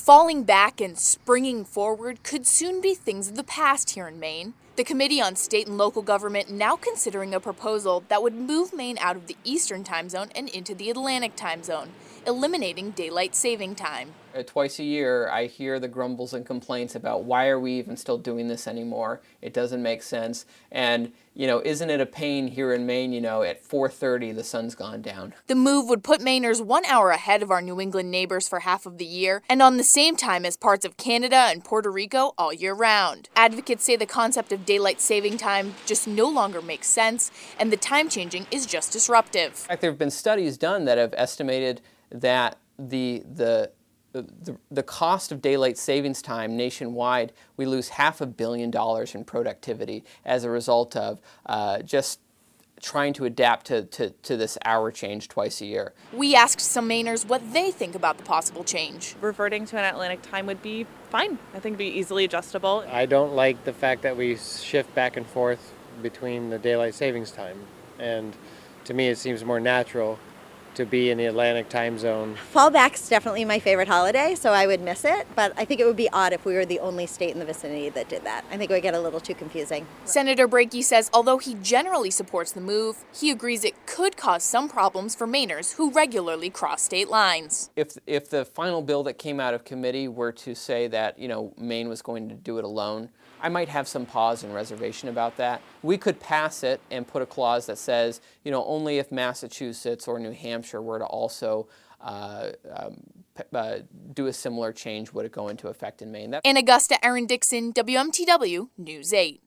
Falling back and springing forward could soon be things of the past here in Maine. The Committee on State and Local Government now considering a proposal that would move Maine out of the Eastern Time Zone and into the Atlantic Time Zone, eliminating daylight saving time. Twice a year, I hear the grumbles and complaints about why are we even still doing this anymore? It doesn't make sense. And, isn't it a pain here in Maine, at 4:30 the sun's gone down. The move would put Mainers 1 hour ahead of our New England neighbors for half of the year and on the same time as parts of Canada and Puerto Rico all year round. Advocates say the concept of daylight saving time just no longer makes sense and the time changing is just disruptive. In fact, there have been studies done that have estimated that the cost of daylight savings time nationwide, we lose $500 million in productivity as a result of just trying to adapt to this hour change twice a year. We asked some Mainers what they think about the possible change. Reverting to an Atlantic time would be fine. I think it'd be easily adjustable. I don't like the fact that we shift back and forth between the daylight savings time. And to me, it seems more natural to be in the Atlantic time zone. Fallback's definitely my favorite holiday, so I would miss it, but I think it would be odd if we were the only state in the vicinity that did that. I think it would get a little too confusing. Senator Brakey says although he generally supports the move, he agrees it could cause some problems for Mainers who regularly cross state lines. If the final bill that came out of committee were to say that, Maine was going to do it alone, I might have some pause and reservation about that. We could pass it and put a clause that says, only if Massachusetts or New Hampshire were to also do a similar change would it go into effect in Maine. In Augusta, Erin Dixon, WMTW News 8.